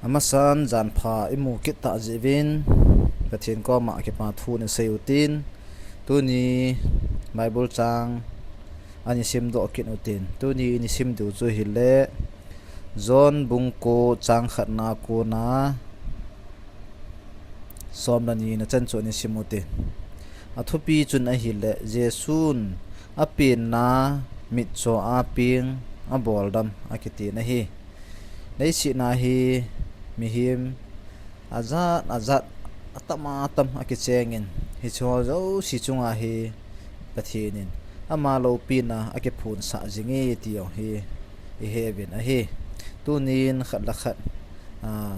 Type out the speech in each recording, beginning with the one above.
amasan jan pha imu kita jivin pathin ko ma ke pa thu ne seutin tuni bible chang ani sim do kin utin tuni ni sim du chu hile zon bungko chang khatna ko na somlani na chan chu ni simutin athupi chun a hile jesun apin na mit cho aping a boldam akiti na hi nei si na hi mihim azat atama tam akichengin hi cho zo si chunga hi pathinin ama lo pina ake phun sa jingi tio hi hevin a hi tunin khat la khat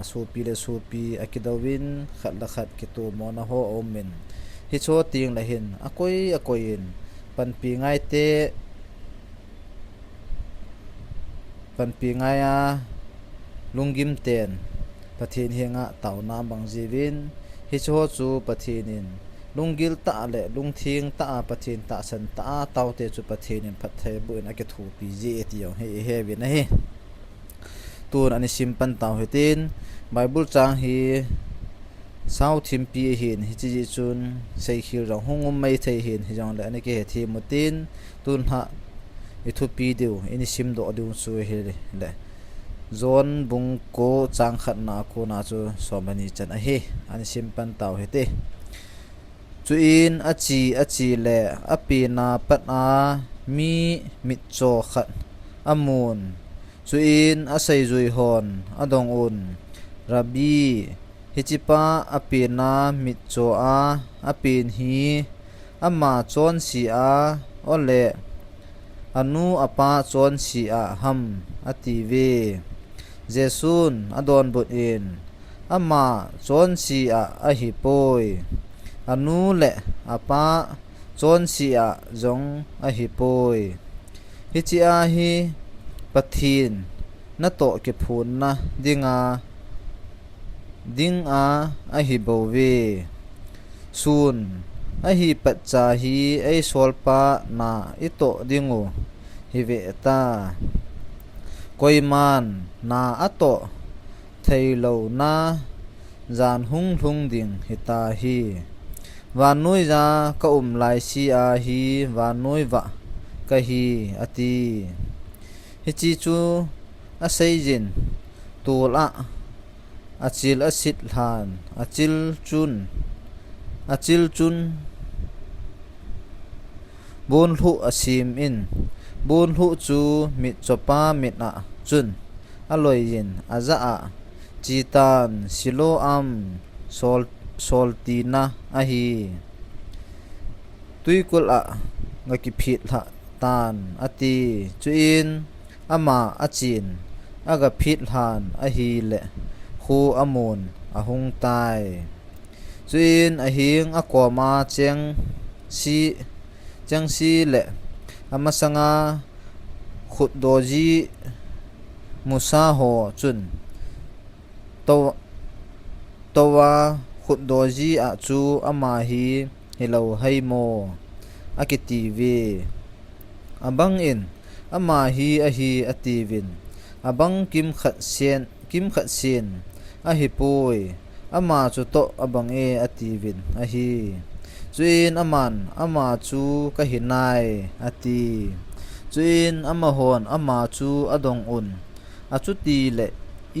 supi le supi akidawin khat la khat ki tu mona ho omin hi cho ting la hin akoin panpi ngai te panpi ngai a lungim ten pathin henga tauna bang jivin hi cho chu pathinin lungil ta le lungthing ta pathin ta san ta taute chu pathinin phathai buin ake thu pi ji etio he hevin a hi tun ani simpan taw hetin bible chang hi south himpi hin hi chi chun sei khil rong hungum mai thei hin hi jong le ani ke thi mutin tun ha ithu pi deu ini sim do du chu he le zon bung ko chang khat na ko na chu somani chan a hi ani simpan taw hete chu in achi le api na pat a mi mit cho khat amun chu in asai zui hon adong un rabi hichipa apina mit cho a apin hi ama chon si a ole anu apa chon si a ham ative jesun adon but in ama chon si a hi poi anu le apa chon si a jong a hi poi hichi a hi pathin na to ke phun na ding a hi bowe sun a hi patcha hi ai solpa na ito dingu hi ve ta koiman na ato thailo na jan hung ding hita hi vanoi ja ka lai si a hi vanoi wa ka hi ati hi chi chu a seijin tula achil asit han achil chun bon hu asim in bon hu chu mit chopa mit na chun aloi yin aza a chitan silo am soltina a hi tuikul a ngaki phit la tan ati chuin ama achin aga phit han a hi le khu amun ahung tai chuin a hing akoma cheng si le amasanga khut doji musa ho chun towa khut doji a chu ama hi hello haimo akiti ve abang in ama hi a hi ativin abang kim khat sin a hi poi ama chu to abang e ativin a hi chuin aman ama chu ka hinai ati chuin ama hon ama chu adong un achu ti le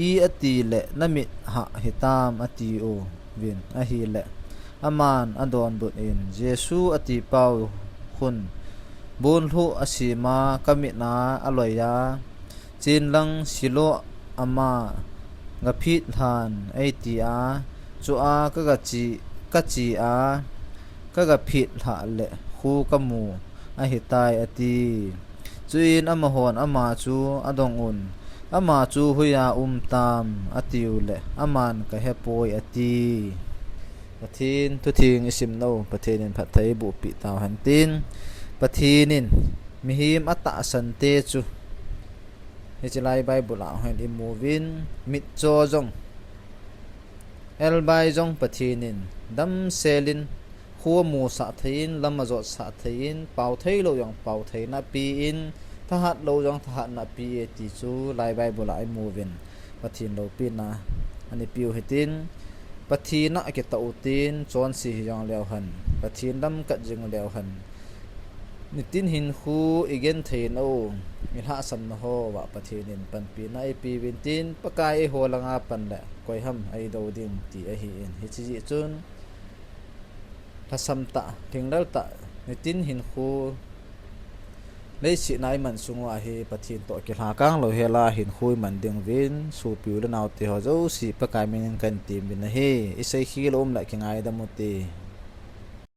i ati le namit ha hitam ati o vin a hi le aman adon but in jesu ati pau hun bun hu asima kamina aloya chin lang silo ama ngapit han aitia chu a ka chi a ka ga phit hla le khu kamu a hitai ati chuin ama hon ama chu adong un ama chu huya tam atiu le aman ka hepoi ati pathin tu thing isim no pathinin phathai bu pi taw hantin pathinin mihim ata sante chu hichlai bible a hen imovin mit cho jong el bai jong pathinin dam selin khua mu sa thein lamazo sa thein pau thei lo yang pau thei na pi in thahat lo yang thahat na pi ti chu lai bible ai movin pathin lo pi na ani piu hitin pathina ke tautin chon si yong leo han pathin lam kat jing leo han nitin hin khu igen thein o mi ha sam na ho wa pathinin pan pi nai pi vintin pakai ho langa pan la koi ham ai do ding ti a hi in hi chi chun thasam ta thingdal ta nitin hin khu lấy sĩ nai man sungwa hi pathin to ke ha kang lo hela hin khui man ding vin su piu le naw te ho zo si pakai min kan tim bin hi isai khi lom la ki ngai da mu ti